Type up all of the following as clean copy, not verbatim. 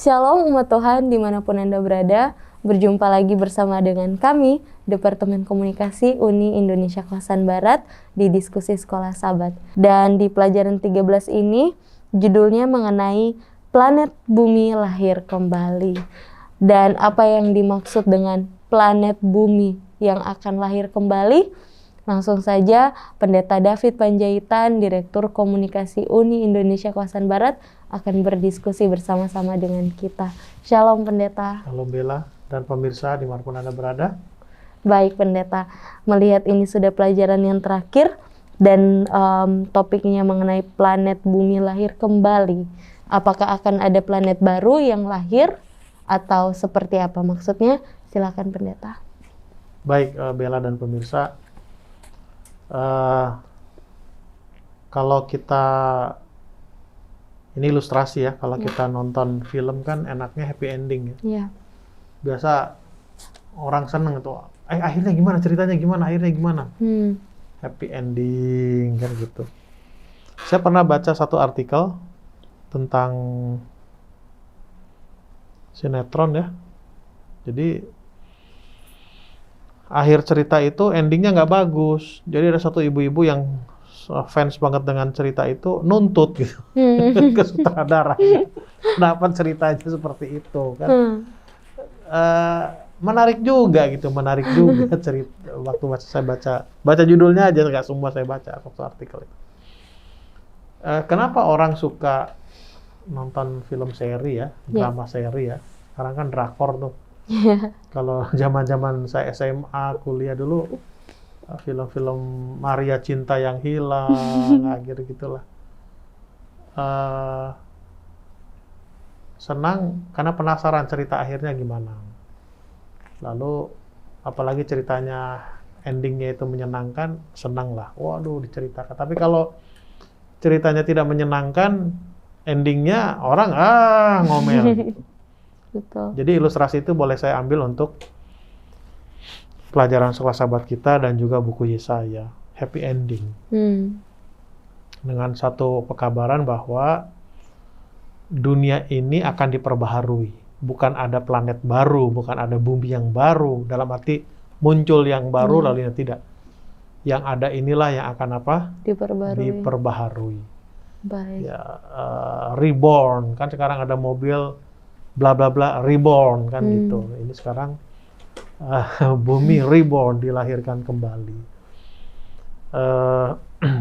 Shalom umat Tuhan dimanapun Anda berada, berjumpa lagi bersama dengan kami, Departemen Komunikasi Uni Indonesia Kelasan Barat di Diskusi Sekolah Sabat. Dan di pelajaran 13 ini, judulnya mengenai planet bumi lahir kembali. Dan apa yang dimaksud dengan planet bumi yang akan lahir kembali? Langsung saja, Pendeta David Panjaitan, Direktur Komunikasi Uni Indonesia Kelasan Barat, akan berdiskusi bersama-sama dengan kita. Shalom Pendeta. Shalom Bella dan pemirsa dimanapun Anda berada. Baik Pendeta, melihat ini sudah pelajaran yang terakhir dan topiknya mengenai planet bumi lahir kembali. Apakah akan ada planet baru yang lahir atau seperti apa maksudnya? Silakan Pendeta. Baik Bella dan pemirsa. Kalau kita, ini ilustrasi ya, kalau kita nonton film kan enaknya happy ending ya. Iya. Biasa orang seneng tuh, akhirnya gimana, ceritanya gimana, akhirnya gimana. Happy ending kan gitu. Saya pernah baca satu artikel tentang sinetron ya. Jadi akhir cerita itu endingnya nggak bagus. Jadi ada satu ibu-ibu yang fans banget dengan cerita itu nuntut gitu ke sutradara. Kenapa ceritanya seperti itu kan? Menarik juga gitu, menarik juga cerita. Waktu saya baca judulnya aja, nggak semua saya baca waktu artikel itu. Kenapa orang suka nonton film seri ya, drama seri ya? Sekarang kan drakor tuh. Kalau zaman-zaman saya SMA, kuliah dulu, film-film Maria Cinta yang Hilang, akhir gitulah. Senang karena penasaran cerita akhirnya gimana. Lalu apalagi ceritanya endingnya itu menyenangkan, senang lah. Waduh, diceritakan. Tapi kalau ceritanya tidak menyenangkan, endingnya orang ngomel gitu. Betul. Jadi ilustrasi itu boleh saya ambil untuk pelajaran sekolah sahabat kita dan juga buku Yesaya, happy ending. Dengan satu pekabaran bahwa dunia ini akan diperbaharui. Bukan ada planet baru, bukan ada bumi yang baru, dalam arti muncul yang baru lalu yang tidak. Yang ada inilah yang akan apa? Diperbaharui. Baik. Ya, reborn, kan sekarang ada mobil bla bla bla reborn kan gitu. Ini sekarang bumi reborn, dilahirkan kembali.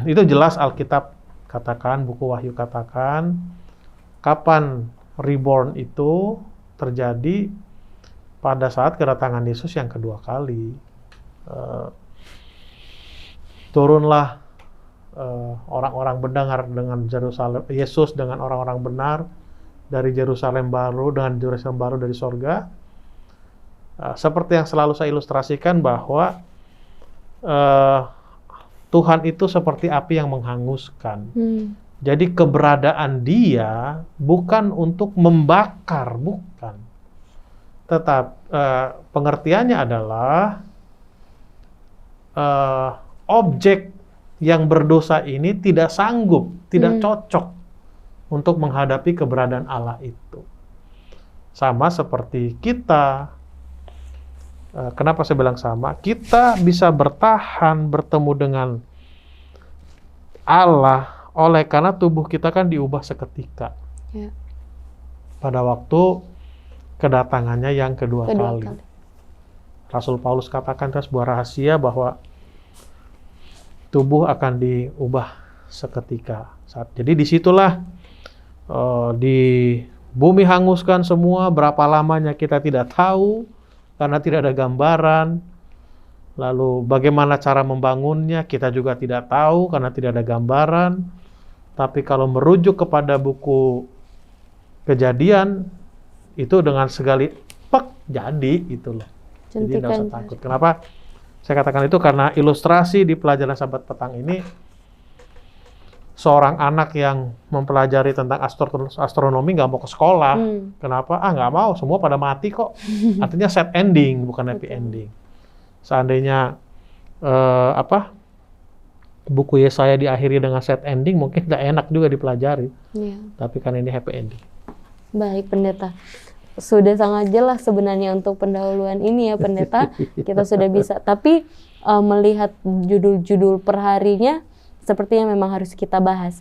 Itu jelas Alkitab katakan, buku Wahyu katakan, kapan reborn itu terjadi pada saat kedatangan Yesus yang kedua kali. Turunlah orang-orang benar dengan Yerusalem, Yesus dengan orang-orang benar dari Yerusalem baru, dengan Yerusalem baru dari sorga. Seperti yang selalu saya ilustrasikan bahwa Tuhan itu seperti api yang menghanguskan. Jadi keberadaan Dia bukan untuk membakar, bukan. Tetap pengertiannya adalah objek yang berdosa ini tidak sanggup, tidak cocok untuk menghadapi keberadaan Allah itu. Sama seperti kita. Kenapa saya bilang sama? Kita bisa bertahan bertemu dengan Allah oleh karena tubuh kita kan diubah seketika. Ya. Pada waktu kedatangannya yang kedua kali. Rasul Paulus katakan itu sebuah rahasia bahwa tubuh akan diubah seketika. Jadi disitulah di bumi hanguskan semua, berapa lamanya kita tidak tahu karena tidak ada gambaran. Lalu bagaimana cara membangunnya kita juga tidak tahu karena tidak ada gambaran. Tapi kalau merujuk kepada buku Kejadian, itu dengan sekali jadi gitu loh. Jadi tidak usah takut. Kenapa saya katakan itu? Karena ilustrasi di pelajaran Sabat petang ini, seorang anak yang mempelajari tentang astronomi nggak mau ke sekolah. Kenapa? Nggak mau, semua pada mati kok. Artinya sad ending, bukan happy ending. Seandainya buku Yesaya diakhiri dengan sad ending, mungkin nggak enak juga dipelajari. Tapi kan ini happy ending. Baik, Pendeta. Sudah sangat jelas sebenarnya untuk pendahuluan ini ya, Pendeta. Kita sudah bisa. Tapi melihat judul-judul perharinya, sepertinya memang harus kita bahas.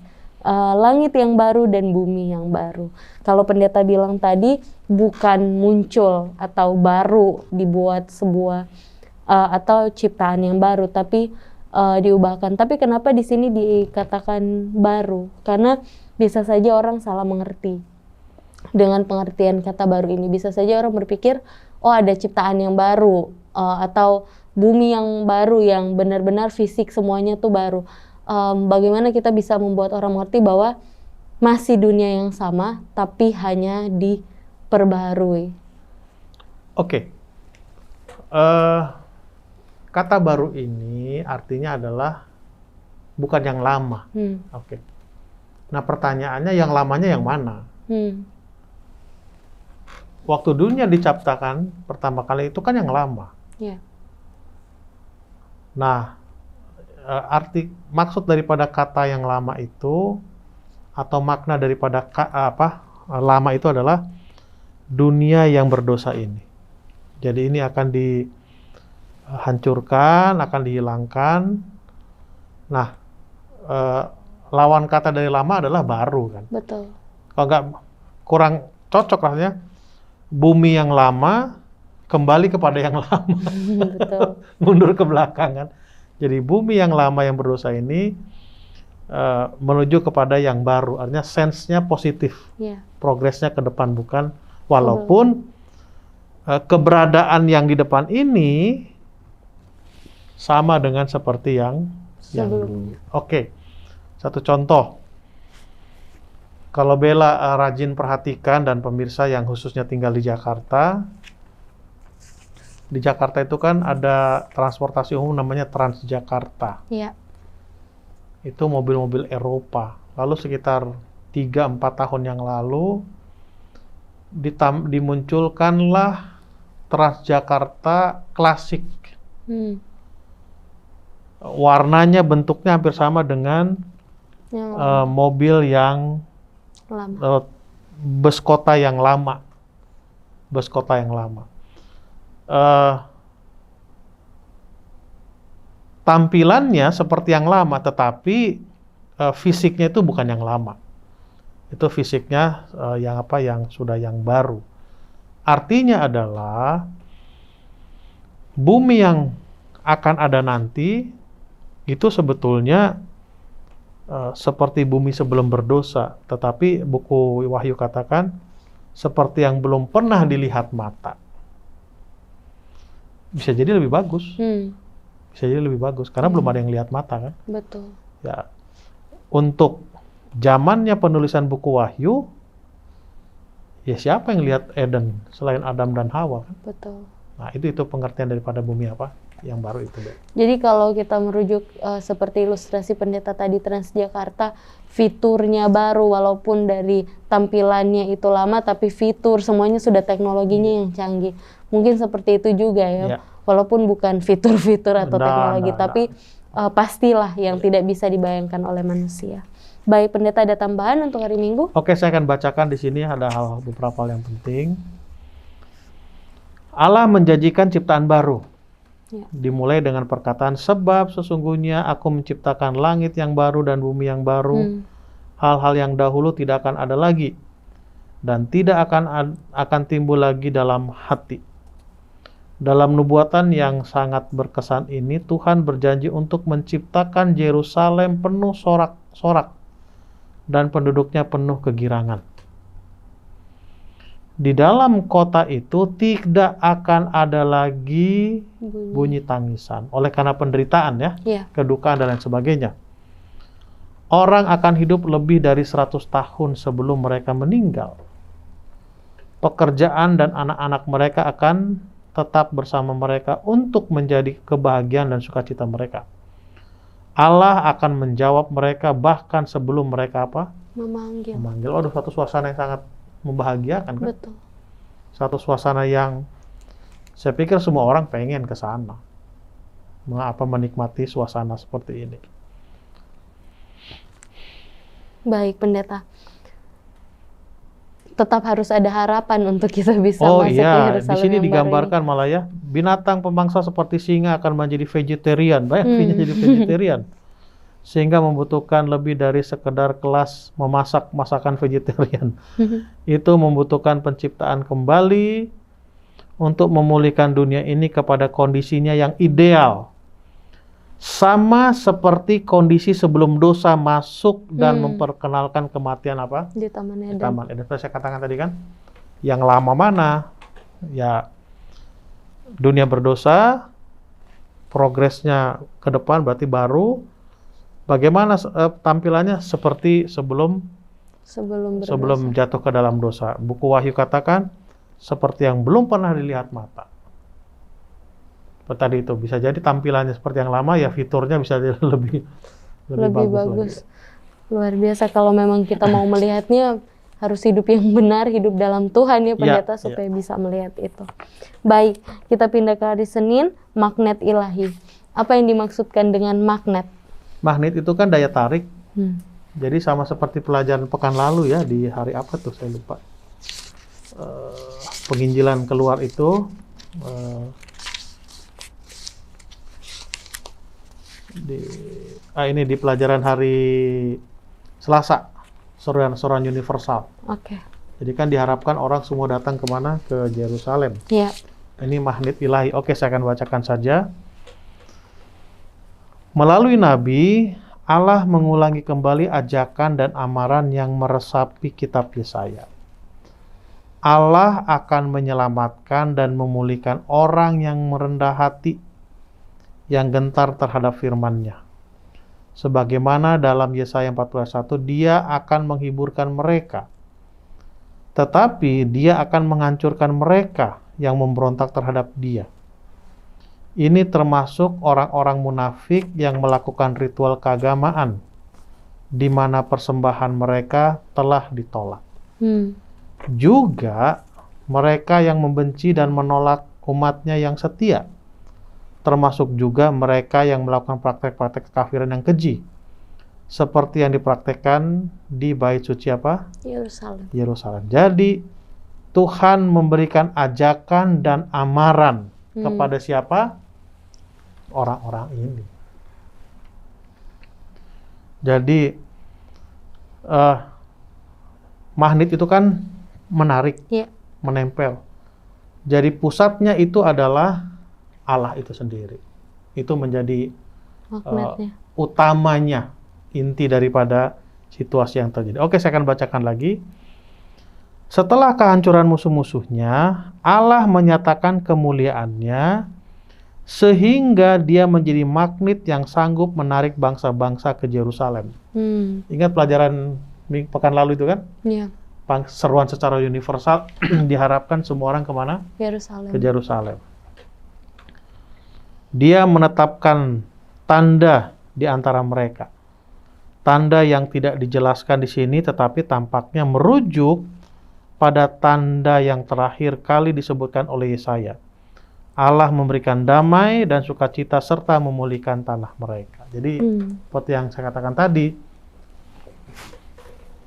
Langit yang baru dan bumi yang baru. Kalau Pendeta bilang tadi, bukan muncul atau baru dibuat sebuah atau ciptaan yang baru, tapi diubahkan. Tapi kenapa di sini dikatakan baru? Karena bisa saja orang salah mengerti. Dengan pengertian kata baru ini bisa saja orang berpikir, oh ada ciptaan yang baru atau bumi yang baru yang benar-benar fisik semuanya tuh baru. Bagaimana kita bisa membuat orang mengerti bahwa masih dunia yang sama tapi hanya diperbaharui? Oke. Kata baru ini artinya adalah bukan yang lama. Oke. Nah pertanyaannya yang lamanya yang mana? Waktu dunia diciptakan pertama kali itu kan yang lama. Yeah. Nah, maksud daripada kata yang lama itu atau makna daripada lama itu adalah dunia yang berdosa ini. Jadi ini akan dihancurkan, akan dihilangkan. Nah, lawan kata dari lama adalah baru kan. Betul. Kalau nggak kurang cocok rasanya. Bumi yang lama kembali kepada yang lama. Betul. Mundur ke belakang kan. Jadi bumi yang lama yang berdosa ini menuju kepada yang baru. Artinya sense-nya positif. Yeah. Progresnya ke depan bukan. Walaupun keberadaan yang di depan ini sama dengan seperti yang dulu. Oke. Satu contoh. Kalau Bella rajin perhatikan dan pemirsa yang khususnya tinggal di Jakarta itu kan ada transportasi umum namanya Transjakarta. Iya. Itu mobil-mobil Eropa. Lalu sekitar 3-4 tahun yang lalu dimunculkanlah Transjakarta klasik. Warnanya, bentuknya hampir sama dengan mobil yang bus kota yang lama. Tampilannya seperti yang lama, tetapi fisiknya itu bukan yang lama. Itu fisiknya yang sudah yang baru. Artinya adalah bumi yang akan ada nanti itu sebetulnya seperti bumi sebelum berdosa, tetapi buku Wahyu katakan seperti yang belum pernah dilihat mata. Bisa jadi lebih bagus. Bisa jadi lebih bagus karena belum ada yang lihat mata kan. Betul. Ya. Untuk zamannya penulisan buku Wahyu, ya siapa yang lihat Eden selain Adam dan Hawa kan? Betul. Nah, itu pengertian daripada bumi yang baru itu. Jadi kalau kita merujuk seperti ilustrasi pendeta tadi Transjakarta, fiturnya baru walaupun dari tampilannya itu lama, tapi fitur semuanya sudah teknologinya yang canggih. Mungkin seperti itu juga ya. Walaupun bukan fitur-fitur atau teknologi, tapi pastilah yang tidak bisa dibayangkan oleh manusia. Baik, pendeta ada tambahan untuk hari Minggu? Oke, saya akan bacakan di sini ada beberapa hal yang penting. Allah menjanjikan ciptaan baru. Dimulai dengan perkataan, sebab sesungguhnya aku menciptakan langit yang baru dan bumi yang baru. Hal-hal yang dahulu tidak akan ada lagi dan tidak akan timbul lagi dalam hati. Dalam nubuatan yang sangat berkesan ini, Tuhan berjanji untuk menciptakan Yerusalem penuh sorak-sorak dan penduduknya penuh kegirangan. Di dalam kota itu tidak akan ada lagi bunyi tangisan. Oleh karena penderitaan kedukaan dan lain sebagainya. Orang akan hidup lebih dari 100 tahun sebelum mereka meninggal. Pekerjaan dan anak-anak mereka akan tetap bersama mereka untuk menjadi kebahagiaan dan sukacita mereka. Allah akan menjawab mereka bahkan sebelum mereka memanggil. Waduh, satu suasana yang sangat membahagiakan kan? Betul. Satu suasana yang saya pikir semua orang pengen ke sana. Menikmati suasana seperti ini. Baik, pendeta. tetap harus ada harapan untuk kita bisa Oh masuk ke iya, di Yerusalem sini yang baru digambarkan malah ya, binatang pemangsa seperti singa akan menjadi vegetarian. Banyak V-nya jadi vegetarian. Sehingga membutuhkan lebih dari sekedar kelas memasak masakan vegetarian. ini. Itu membutuhkan penciptaan kembali untuk memulihkan dunia ini kepada kondisinya yang ideal. Sama seperti kondisi sebelum dosa masuk dan memperkenalkan kematian apa? Di Taman Di Eden. Taman Eden. Saya katakan tadi kan, yang lama mana? Ya, dunia berdosa, progresnya ke depan berarti baru. Bagaimana tampilannya? Seperti sebelum Sebelum jatuh ke dalam dosa. Buku Wahyu katakan, seperti yang belum pernah dilihat mata. Seperti tadi itu, bisa jadi tampilannya seperti yang lama, ya fiturnya bisa jadi lebih bagus. lagi. Luar biasa kalau memang kita mau melihatnya harus hidup yang benar, hidup dalam Tuhan ya pendeta supaya bisa melihat itu. Baik, kita pindah ke hari Senin, magnet ilahi. Apa yang dimaksudkan dengan magnet? Magnet itu kan daya tarik. Jadi sama seperti pelajaran pekan lalu ya, di hari apa tuh saya lupa. Penginjilan keluar itu ini di pelajaran hari Selasa, seruan universal. Oke. Jadi kan diharapkan orang semua datang kemana? Ke Yerusalem. Iya. Ini magnet ilahi. Oke, saya akan bacakan saja. Melalui Nabi, Allah mengulangi kembali ajakan dan amaran yang meresapi kitab Yesaya. Allah akan menyelamatkan dan memulihkan orang yang merendah hati, yang gentar terhadap firman-Nya. Sebagaimana dalam Yesaya 41, Dia akan menghiburkan mereka, tetapi Dia akan menghancurkan mereka yang memberontak terhadap Dia. Ini termasuk orang-orang munafik yang melakukan ritual keagamaan, di mana persembahan mereka telah ditolak. Juga mereka yang membenci dan menolak umat-Nya yang setia, termasuk juga mereka yang melakukan praktek-praktek kekafiran yang keji, seperti yang dipraktekkan di bait suci apa? Yerusalem. Jadi Tuhan memberikan ajakan dan amaran kepada siapa? Orang-orang ini. Jadi magnet itu kan menarik, menempel. Jadi pusatnya itu adalah Allah itu sendiri. Itu menjadi utamanya, inti daripada situasi yang terjadi. Oke, saya akan bacakan lagi. Setelah kehancuran musuh-musuhnya, Allah menyatakan kemuliaan-Nya sehingga Dia menjadi magnet yang sanggup menarik bangsa-bangsa ke Yerusalem. Ingat pelajaran pekan lalu itu kan? Iya. Seruan secara universal diharapkan semua orang kemana? Yerusalem. Ke Yerusalem. Dia menetapkan tanda di antara mereka. Tanda yang tidak dijelaskan di sini, tetapi tampaknya merujuk pada tanda yang terakhir kali disebutkan oleh Yesaya. Allah memberikan damai dan sukacita serta memulihkan tanah mereka. Jadi seperti yang saya katakan tadi,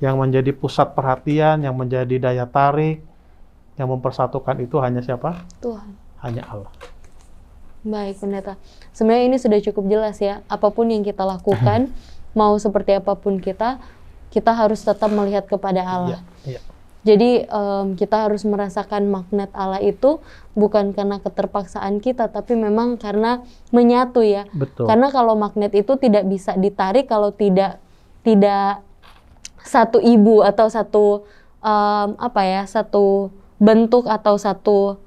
yang menjadi pusat perhatian, yang menjadi daya tarik, yang mempersatukan itu hanya siapa? Tuhan. Hanya Allah. Baik, pendeta. Sebenarnya ini sudah cukup jelas ya. Apapun yang kita lakukan, mau seperti apapun kita harus tetap melihat kepada Allah. Iya. Jadi kita harus merasakan magnet Allah itu bukan karena keterpaksaan kita, tapi memang karena menyatu ya. Betul. Karena kalau magnet itu tidak bisa ditarik kalau tidak satu ibu atau satu satu bentuk atau satu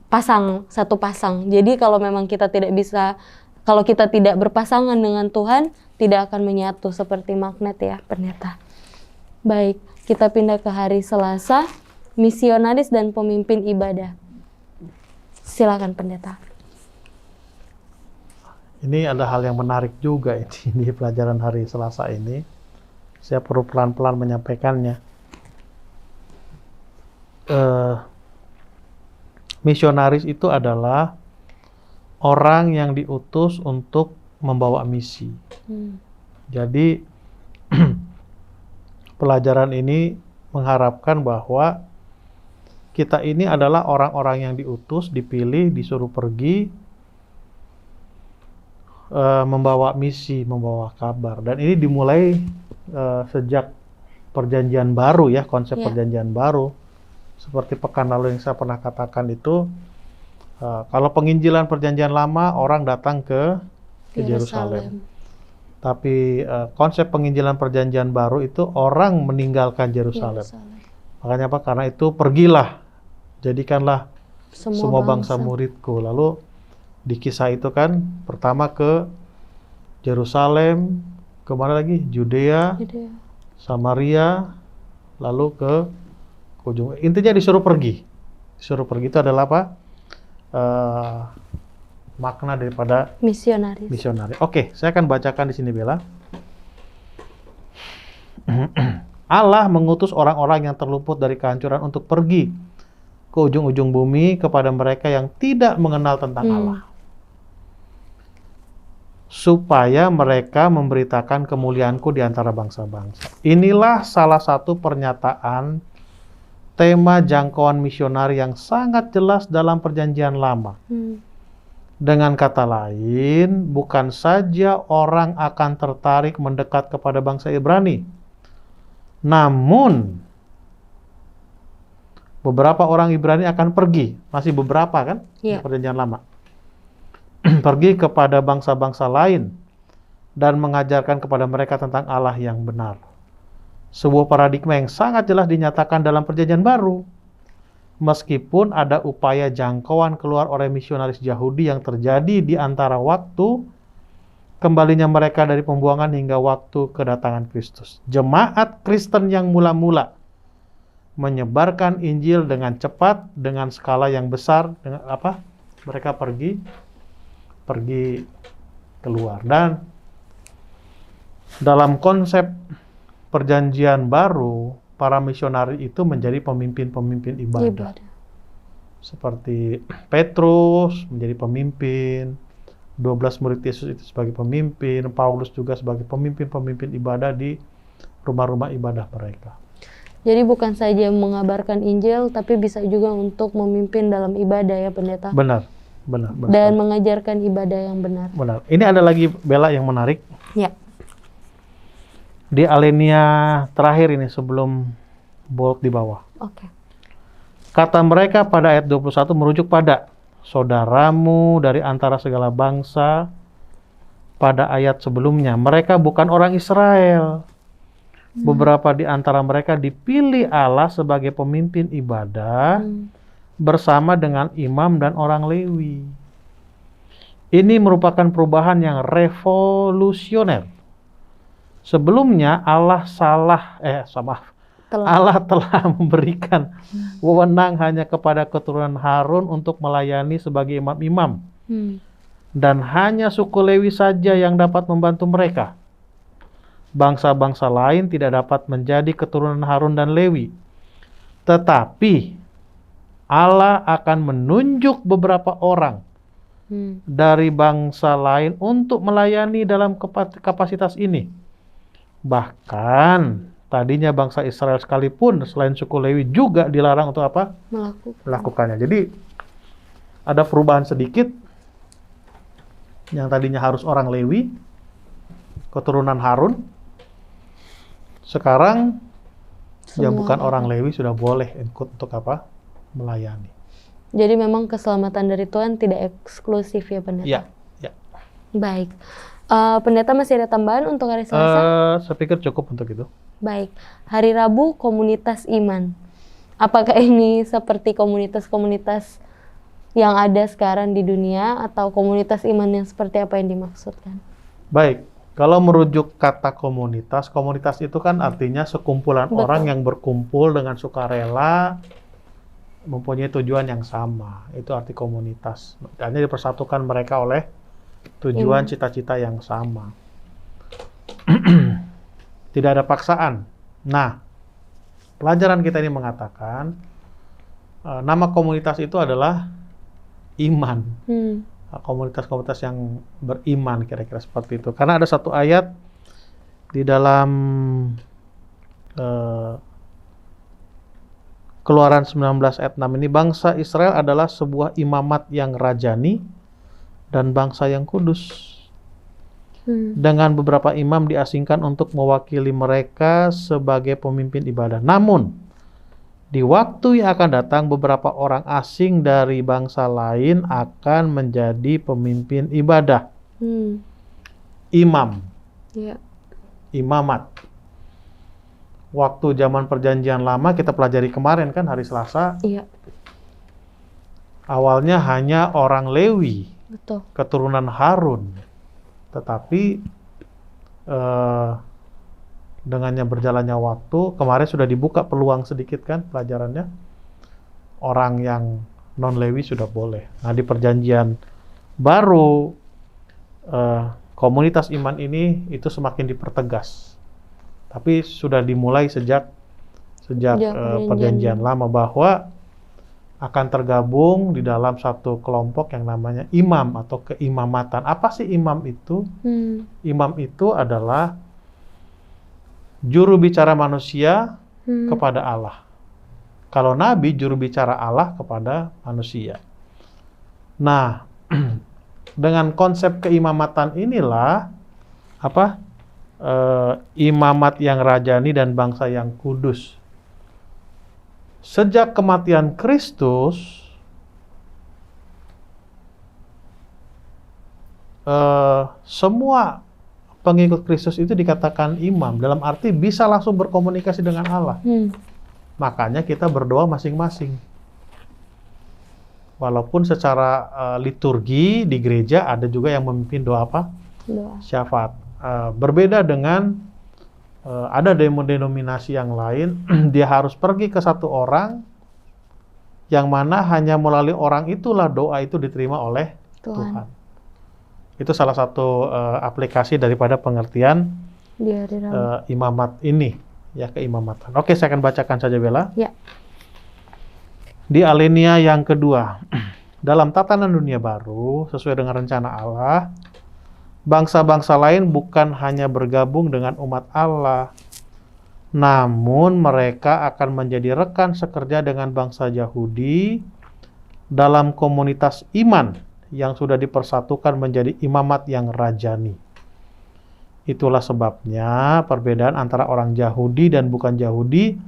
pasang. Jadi kalau memang kalau kita tidak berpasangan dengan Tuhan, tidak akan menyatu seperti magnet ya, pendeta. Baik, kita pindah ke hari Selasa, misionaris dan pemimpin ibadah. Silakan pendeta. Ini ada hal yang menarik juga ini di pelajaran hari Selasa ini. Saya perlu pelan-pelan menyampaikannya. Misionaris itu adalah orang yang diutus untuk membawa misi. Jadi pelajaran ini mengharapkan bahwa kita ini adalah orang-orang yang diutus, dipilih, disuruh pergi, membawa misi, membawa kabar. Dan ini dimulai sejak perjanjian baru ya, konsep perjanjian baru. Seperti pekan lalu yang saya pernah katakan itu, kalau penginjilan perjanjian lama, orang datang ke Yerusalem. Tapi konsep penginjilan perjanjian baru itu orang meninggalkan Yerusalem. Makanya apa? Karena itu pergilah, jadikanlah semua bangsa muridku. Lalu di kisah itu kan pertama ke Yerusalem, kemana lagi? Judea, Samaria, lalu ke ujung. Intinya disuruh pergi. Disuruh pergi itu adalah apa? Makna daripada misionaris. Oke, saya akan bacakan di sini, Bella. Allah mengutus orang-orang yang terluput dari kehancuran untuk pergi ke ujung-ujung bumi kepada mereka yang tidak mengenal tentang Allah, supaya mereka memberitakan kemuliaanku di antara bangsa-bangsa. Inilah salah satu pernyataan tema jangkauan misionari yang sangat jelas dalam perjanjian lama. Dengan kata lain, bukan saja orang akan tertarik mendekat kepada bangsa Ibrani, namun beberapa orang Ibrani akan pergi, masih beberapa kan, di perjanjian lama, pergi kepada bangsa-bangsa lain dan mengajarkan kepada mereka tentang Allah yang benar. Sebuah paradigma yang sangat jelas dinyatakan dalam perjanjian baru. Meskipun ada upaya jangkauan keluar oleh misionaris Yahudi yang terjadi di antara waktu kembalinya mereka dari pembuangan hingga waktu kedatangan Kristus. Jemaat Kristen yang mula-mula menyebarkan Injil dengan cepat, dengan skala yang besar, dengan apa? Mereka pergi keluar. Dan dalam konsep perjanjian baru, para misionari itu menjadi pemimpin-pemimpin ibadah. Seperti Petrus menjadi pemimpin, 12 murid Yesus itu sebagai pemimpin, Paulus juga sebagai pemimpin-pemimpin ibadah di rumah-rumah ibadah mereka. Jadi bukan saja mengabarkan Injil, tapi bisa juga untuk memimpin dalam ibadah ya, Pendeta? Benar. Dan mengajarkan ibadah yang benar. Benar. Ini ada lagi, Bella, yang menarik. Ya. Di alinea terakhir ini sebelum bold di bawah. Oke. Kata mereka pada ayat 21 merujuk pada saudaramu dari antara segala bangsa pada ayat sebelumnya. Mereka bukan orang Israel. Beberapa di antara mereka dipilih Allah sebagai pemimpin ibadah bersama dengan imam dan orang Lewi. Ini merupakan perubahan yang revolusioner. Sebelumnya Allah telah memberikan wewenang hanya kepada keturunan Harun untuk melayani sebagai imam-imam. Dan hanya suku Lewi saja yang dapat membantu mereka. Bangsa-bangsa lain tidak dapat menjadi keturunan Harun dan Lewi. Tetapi Allah akan menunjuk beberapa orang dari bangsa lain untuk melayani dalam kapasitas ini. Bahkan tadinya bangsa Israel sekalipun selain suku Lewi juga dilarang untuk apa? Melakukannya. Jadi ada perubahan sedikit. Yang tadinya harus orang Lewi, keturunan Harun, sekarang yang bukan orang Lewi sudah boleh ikut untuk apa? Melayani. Jadi memang keselamatan dari Tuhan tidak eksklusif ya, Pendeta? Ya. Baik. Pendeta masih ada tambahan untuk hari Selasa? Saya pikir cukup untuk itu. Baik. Hari Rabu komunitas iman. Apakah ini seperti komunitas-komunitas yang ada sekarang di dunia atau komunitas iman yang seperti apa yang dimaksudkan? Baik. Kalau merujuk kata komunitas itu kan artinya sekumpulan orang yang berkumpul dengan sukarela mempunyai tujuan yang sama. Itu arti komunitas. Hanya dipersatukan mereka oleh tujuan cita-cita yang sama. Tidak ada paksaan. Nah, pelajaran kita ini mengatakan nama komunitas itu adalah iman. Komunitas-komunitas yang beriman, kira-kira seperti itu. Karena ada satu ayat di dalam Keluaran 19 ayat 6 ini, bangsa Israel adalah sebuah imamat yang rajani dan bangsa yang kudus. Dengan beberapa imam diasingkan untuk mewakili mereka sebagai pemimpin ibadah. Namun, di waktu yang akan datang, beberapa orang asing dari bangsa lain akan menjadi pemimpin ibadah. Imam. Imamat. Waktu zaman perjanjian lama kita pelajari kemarin kan hari Selasa. Awalnya hanya orang Lewi, keturunan Harun. Tetapi dengannya berjalannya waktu, kemarin sudah dibuka peluang sedikit kan pelajarannya. Orang yang non Lewi sudah boleh. Nah, di perjanjian baru komunitas iman ini itu semakin dipertegas. Tapi sudah dimulai sejak perjanjian lama bahwa akan tergabung di dalam satu kelompok yang namanya imam atau keimamatan. Apa sih imam itu? Imam itu adalah juru bicara manusia kepada Allah. Kalau nabi, juru bicara Allah kepada manusia. Nah, dengan konsep keimamatan inilah imamat yang rajani dan bangsa yang kudus. Sejak kematian Kristus, semua pengikut Kristus itu dikatakan imam, dalam arti bisa langsung berkomunikasi dengan Allah. Makanya kita berdoa masing-masing. Walaupun secara liturgi di gereja ada juga yang memimpin doa syafaat. Berbeda dengan ada denominasi yang lain, dia harus pergi ke satu orang, yang mana hanya melalui orang itulah doa itu diterima oleh Tuhan. Itu salah satu aplikasi daripada pengertian imamat ini, ya, keimamatan. Oke, saya akan bacakan saja, Bella. Ya. Di alinea yang kedua, dalam tatanan dunia baru, sesuai dengan rencana Allah, bangsa-bangsa lain bukan hanya bergabung dengan umat Allah, namun mereka akan menjadi rekan sekerja dengan bangsa Yahudi dalam komunitas iman yang sudah dipersatukan menjadi imamat yang rajani. Itulah sebabnya perbedaan antara orang Yahudi dan bukan Yahudi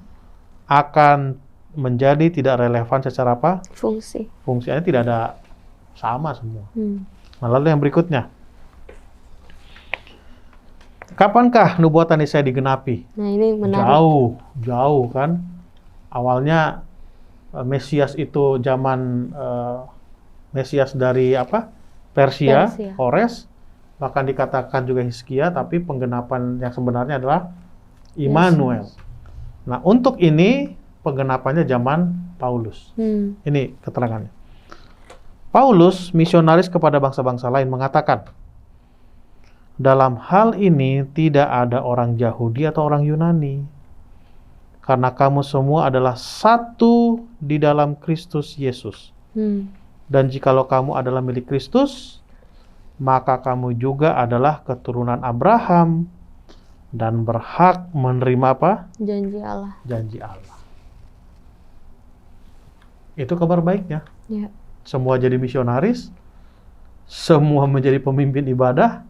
akan menjadi tidak relevan secara fungsi. Fungsinya tidak ada, sama semua. Lalu yang berikutnya, kapankah nubuatan Yesaya digenapi? Nah, ini menarik. Jauh kan. Awalnya Mesias itu zaman Mesias dari Persia, Kores, bahkan dikatakan juga Hizkia, tapi penggenapan yang sebenarnya adalah Immanuel. Nah, untuk ini penggenapannya zaman Paulus. Ini keterangannya. Paulus, misionaris kepada bangsa-bangsa lain, mengatakan, dalam hal ini tidak ada orang Yahudi atau orang Yunani, karena kamu semua adalah satu di dalam Kristus Yesus. Dan jikalau kamu adalah milik Kristus, maka kamu juga adalah keturunan Abraham dan berhak menerima Janji Allah. Janji Allah. Itu kabar baiknya. Ya. Semua jadi misionaris, semua menjadi pemimpin ibadah,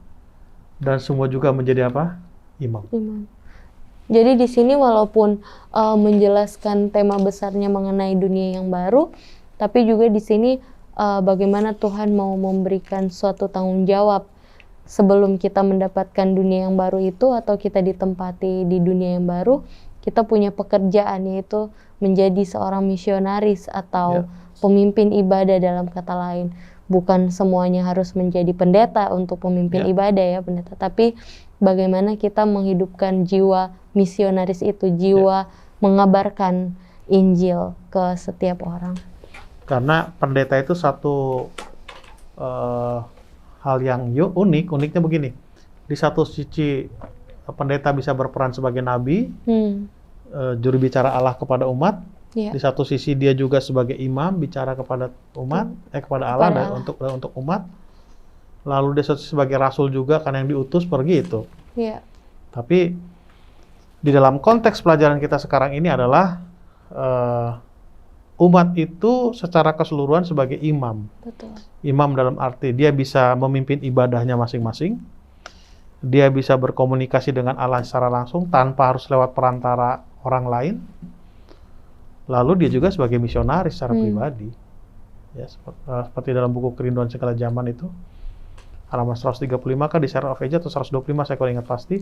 dan semua juga menjadi imam. Jadi di sini walaupun menjelaskan tema besarnya mengenai dunia yang baru, tapi juga di sini bagaimana Tuhan mau memberikan suatu tanggung jawab sebelum kita mendapatkan dunia yang baru itu, atau kita ditempati di dunia yang baru, kita punya pekerjaan, yaitu menjadi seorang misionaris atau pemimpin ibadah. Dalam kata lain, bukan semuanya harus menjadi pendeta untuk pemimpin ibadah ya pendeta, tapi bagaimana kita menghidupkan jiwa misionaris itu, jiwa mengabarkan Injil ke setiap orang. Karena pendeta itu satu hal yang uniknya begini. Di satu sisi pendeta bisa berperan sebagai nabi, juru bicara Allah kepada umat. Di satu sisi dia juga sebagai imam, bicara kepada umat, kepada Allah dan untuk umat. Lalu dia sebagai rasul juga, karena yang diutus pergi itu. Tapi di dalam konteks pelajaran kita sekarang ini adalah umat itu secara keseluruhan sebagai imam. Betul. Imam dalam arti dia bisa memimpin ibadahnya masing-masing. Dia bisa berkomunikasi dengan Allah secara langsung tanpa harus lewat perantara orang lain. Lalu dia juga sebagai misionaris secara pribadi. Ya, seperti dalam buku Kerinduan Segala Zaman itu, halaman 135 kan di Share of Ages atau 125 saya kurang ingat pasti,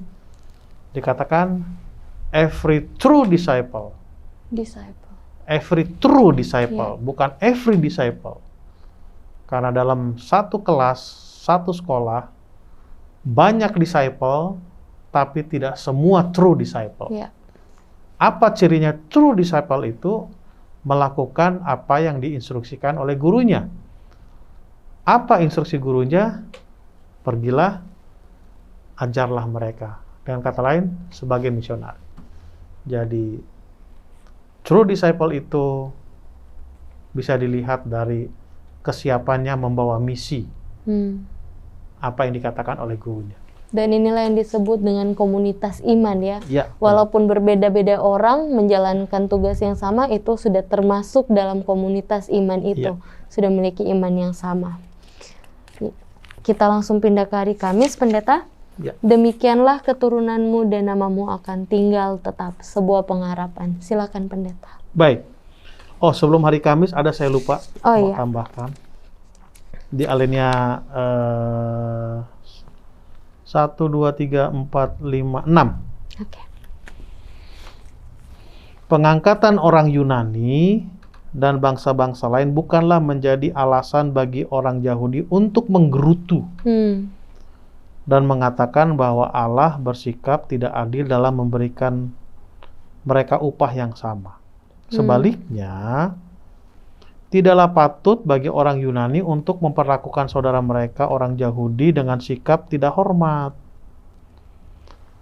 dikatakan every true disciple. Every true disciple, bukan every disciple. Karena dalam satu kelas, satu sekolah, banyak disciple, tapi tidak semua true disciple. Apa cirinya true disciple itu? Melakukan apa yang diinstruksikan oleh gurunya. Apa instruksi gurunya? Pergilah, ajarlah mereka. Dengan kata lain, sebagai misionaris. Jadi, true disciple itu bisa dilihat dari kesiapannya membawa misi. Apa yang dikatakan oleh gurunya. Dan inilah yang disebut dengan komunitas iman ya. Ya. Walaupun berbeda-beda orang menjalankan tugas yang sama, itu sudah termasuk dalam komunitas iman itu. Sudah memiliki iman yang sama. Kita langsung pindah ke hari Kamis, Pendeta. Demikianlah keturunanmu dan namamu akan tinggal tetap. Sebuah pengharapan. Silakan, Pendeta. Baik. Oh, sebelum hari Kamis ada saya lupa mau tambahkan. Di alinea 1, 2, 3, 4, 5, 6. Pengangkatan orang Yunani dan bangsa-bangsa lain bukanlah menjadi alasan bagi orang Yahudi untuk menggerutu dan mengatakan bahwa Allah bersikap tidak adil dalam memberikan mereka upah yang sama. Sebaliknya, tidaklah patut bagi orang Yunani untuk memperlakukan saudara mereka orang Yahudi dengan sikap tidak hormat.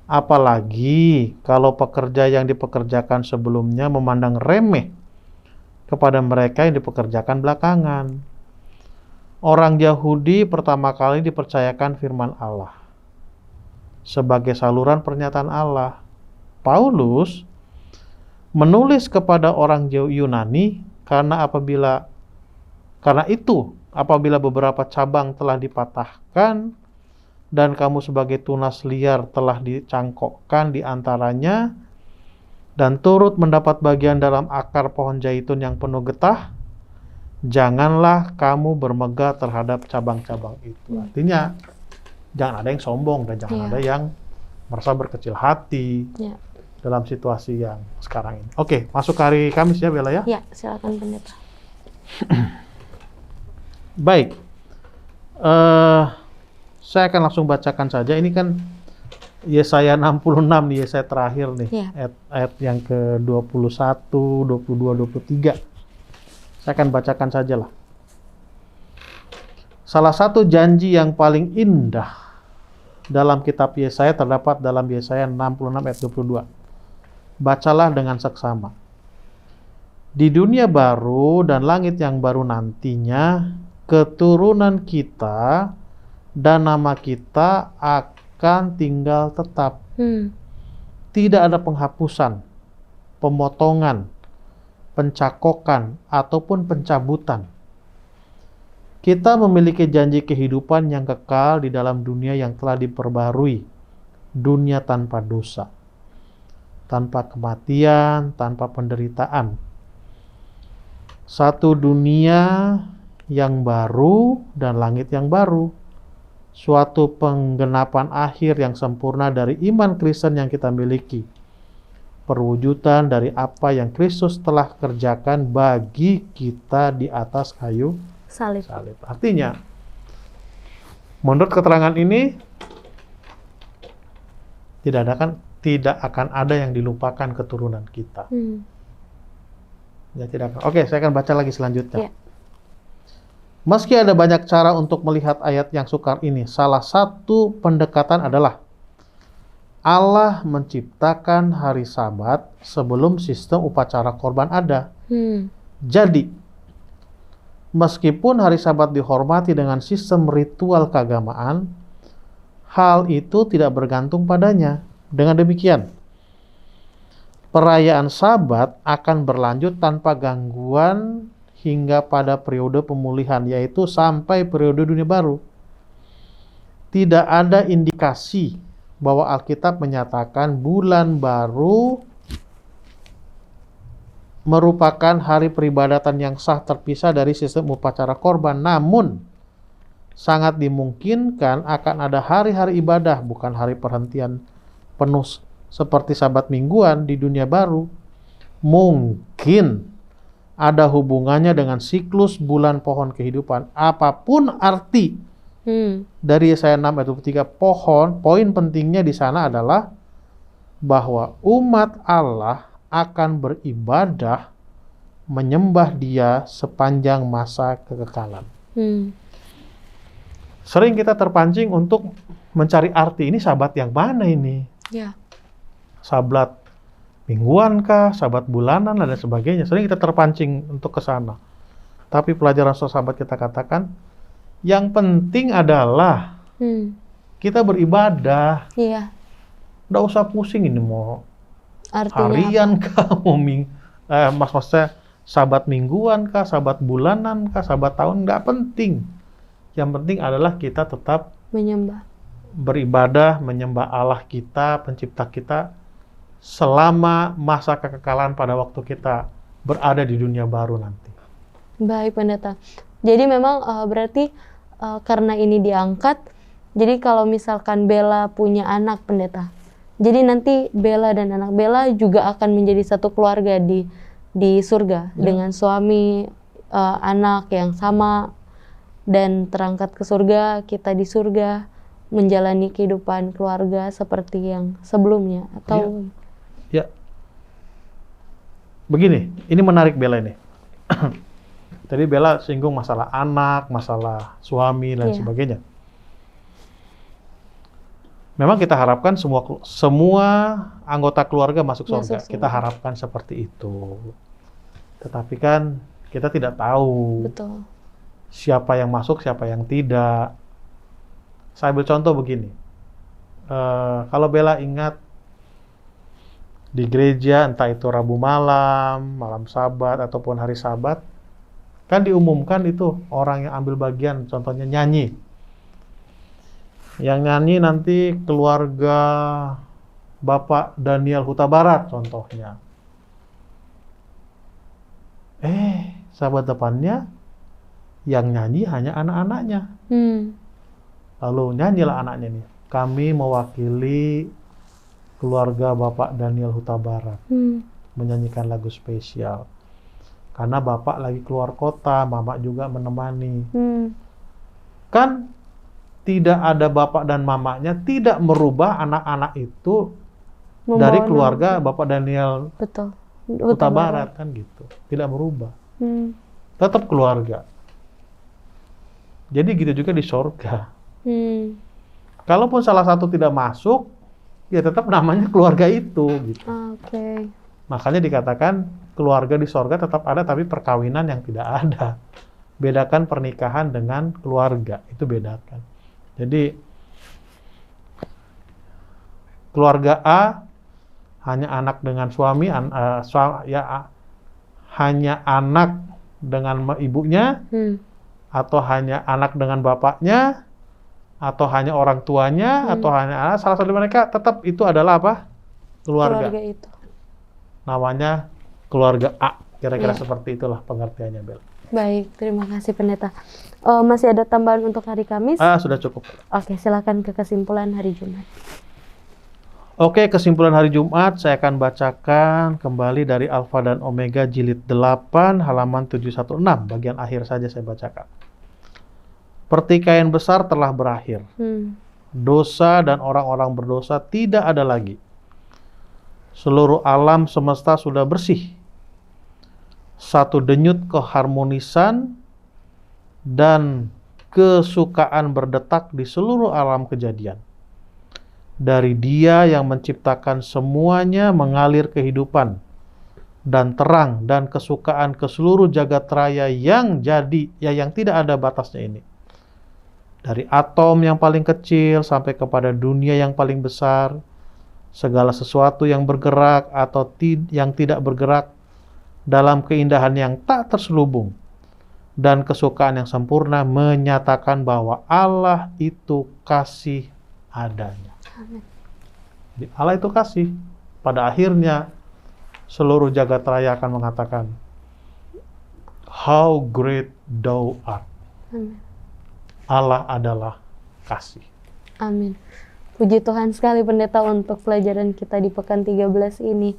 Apalagi kalau pekerja yang dipekerjakan sebelumnya memandang remeh kepada mereka yang dipekerjakan belakangan. Orang Yahudi pertama kali dipercayakan firman Allah sebagai saluran pernyataan Allah. Paulus menulis kepada orang Yunani karena apabila beberapa cabang telah dipatahkan dan kamu sebagai tunas liar telah dicangkokkan di antaranya dan turut mendapat bagian dalam akar pohon zaitun yang penuh getah, janganlah kamu bermegah terhadap cabang-cabang itu. Artinya jangan ada yang sombong dan jangan ada yang merasa berkecil hati. Dalam situasi yang sekarang ini. Oke, masuk hari Kamis ya, Bella ya? Ya, silakan Pendeta. Baik. Saya akan langsung bacakan saja. Ini kan Yesaya 66 nih, Yesaya terakhir nih. Ayat yang ke-21, 22, 23. Saya akan bacakan saja lah. Salah satu janji yang paling indah dalam kitab Yesaya terdapat dalam Yesaya 66 ayat 22. Bacalah dengan seksama. Di dunia baru dan langit yang baru nantinya, keturunan kita dan nama kita akan tinggal tetap. Tidak ada penghapusan, pemotongan, pencakokan, ataupun pencabutan. Kita memiliki janji kehidupan yang kekal di dalam dunia yang telah diperbarui, dunia tanpa dosa, tanpa kematian, tanpa penderitaan. Satu dunia yang baru dan langit yang baru. Suatu penggenapan akhir yang sempurna dari iman Kristen yang kita miliki. Perwujudan dari apa yang Kristus telah kerjakan bagi kita di atas kayu salib. Artinya, menurut keterangan ini, tidak akan ada yang dilupakan keturunan kita. Ya, tidak akan. Oke, saya akan baca lagi selanjutnya. Meski ada banyak cara untuk melihat ayat yang sukar ini, salah satu pendekatan adalah Allah menciptakan hari Sabat sebelum sistem upacara korban ada. Jadi, meskipun hari Sabat dihormati dengan sistem ritual keagamaan, hal itu tidak bergantung padanya. Dengan demikian, perayaan Sabat akan berlanjut tanpa gangguan hingga pada periode pemulihan, yaitu sampai periode dunia baru. Tidak ada indikasi bahwa Alkitab menyatakan bulan baru merupakan hari peribadatan yang sah terpisah dari sistem upacara korban. Namun, sangat dimungkinkan akan ada hari-hari ibadah, bukan hari perhentian penuh seperti Sabat mingguan di dunia baru. Mungkin ada hubungannya dengan siklus bulan pohon kehidupan. Apapun arti dari Yesaya 6 ayat 23 pohon, poin pentingnya di sana adalah bahwa umat Allah akan beribadah menyembah Dia sepanjang masa kekekalan. Sering kita terpancing untuk mencari arti, ini Sabat yang mana ini? Ya. Sabat mingguan kah, Sabat bulanan dan sebagainya. Sering kita terpancing untuk ke sana. Tapi pelajaran soal Sabat kita katakan, yang penting adalah kita beribadah. Iya. Nggak usah pusing ini mau Artinya harian kah, mau maksudnya Sabat mingguan kah, Sabat bulanan kah, Sabat tahun, nggak penting. Yang penting adalah kita tetap menyembah, beribadah, menyembah Allah kita, pencipta kita, selama masa kekekalan pada waktu kita berada di dunia baru nanti. Baik, Pendeta. Jadi memang berarti karena ini diangkat, jadi kalau misalkan Bella punya anak, Pendeta, jadi nanti Bella dan anak Bella juga akan menjadi satu keluarga di surga dengan suami, anak yang sama, dan terangkat ke surga, kita di surga menjalani kehidupan keluarga seperti yang sebelumnya, atau? Ya. Begini, ini menarik Bella ini. Tadi Bella singgung masalah anak, masalah suami dan sebagainya. Memang kita harapkan semua anggota keluarga masuk surga. Kita harapkan seperti itu. Tetapi kan kita tidak tahu. Betul. Siapa yang masuk, siapa yang tidak. Saya ambil contoh begini. Kalau Bella ingat di gereja, entah itu Rabu malam, malam Sabat, ataupun hari Sabat, kan diumumkan itu orang yang ambil bagian, contohnya nyanyi. Yang nyanyi nanti keluarga Bapak Daniel Huta Barat, contohnya. Sabat depannya, yang nyanyi hanya anak-anaknya. Lalu nyanyilah anaknya nih. Kami mewakili keluarga Bapak Daniel Huta Barat menyanyikan lagu spesial. Karena Bapak lagi keluar kota, Mama juga menemani. Kan tidak ada Bapak dan Mamanya, tidak merubah anak-anak itu dari keluarga Bapak Daniel Huta Barat, kan gitu. Tidak merubah. Tetap keluarga. Jadi gitu juga di sorga. Kalaupun salah satu tidak masuk, ya tetap namanya keluarga itu. Gitu. Makanya dikatakan keluarga di sorga tetap ada, tapi perkawinan yang tidak ada. Bedakan pernikahan dengan keluarga, itu bedakan. Jadi keluarga A hanya anak dengan suami, hanya anak dengan ibunya, atau hanya anak dengan bapaknya, atau hanya orang tuanya, atau hanya salah satu mereka, tetap itu adalah apa? Keluarga itu. Namanya keluarga A. Kira-kira seperti itulah pengertiannya, Bel. Baik, terima kasih Pendeta. Masih ada tambahan untuk hari Kamis? Sudah cukup. Oke, silakan ke kesimpulan hari Jumat. Oke, kesimpulan hari Jumat saya akan bacakan kembali dari Alfa dan Omega jilid 8 halaman 716. Bagian akhir saja saya bacakan. Pertikaian besar telah berakhir. Dosa dan orang-orang berdosa tidak ada lagi. Seluruh alam semesta sudah bersih. Satu denyut keharmonisan dan kesukaan berdetak di seluruh alam kejadian. Dari Dia yang menciptakan semuanya mengalir kehidupan dan terang dan kesukaan ke seluruh jagat raya yang jadi, yang tidak ada batasnya ini. Dari atom yang paling kecil sampai kepada dunia yang paling besar, segala sesuatu yang bergerak atau yang tidak bergerak dalam keindahan yang tak terselubung dan kesukaan yang sempurna menyatakan bahwa Allah itu kasih adanya. Amin. Allah itu kasih. Pada akhirnya seluruh jagat raya akan mengatakan, how great thou art. Amin. Allah adalah kasih. Amin. Puji Tuhan sekali pendeta untuk pelajaran kita di pekan 13 ini.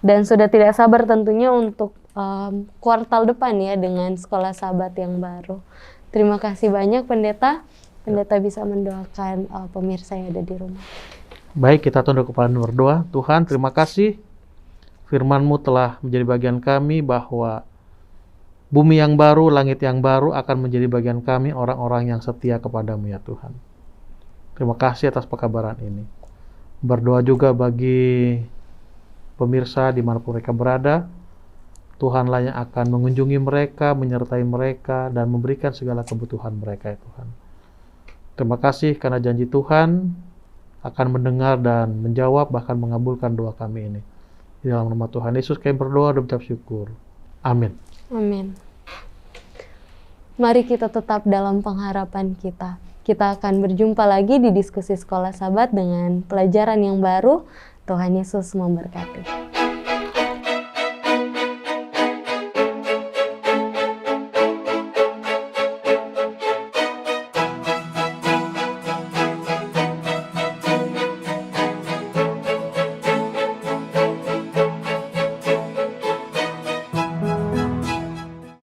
Dan sudah tidak sabar tentunya untuk kuartal depan ya dengan Sekolah Sahabat yang baru. Terima kasih banyak pendeta. Pendeta bisa mendoakan pemirsa yang ada di rumah. Baik, kita tunduk kepada berdoa. Tuhan, terima kasih firman-Mu telah menjadi bagian kami bahwa bumi yang baru, langit yang baru akan menjadi bagian kami, orang-orang yang setia kepada-Mu ya Tuhan. Terima kasih atas pekabaran ini. Berdoa juga bagi pemirsa dimanapun mereka berada. Tuhanlah yang akan mengunjungi mereka, menyertai mereka, dan memberikan segala kebutuhan mereka ya Tuhan. Terima kasih karena janji Tuhan akan mendengar dan menjawab, bahkan mengabulkan doa kami ini. Di dalam nama Tuhan Yesus kami berdoa dan mengucap syukur. Amin. Amin. Mari kita tetap dalam pengharapan kita. Kita akan berjumpa lagi di diskusi Sekolah Sahabat dengan pelajaran yang baru. Tuhan Yesus memberkati.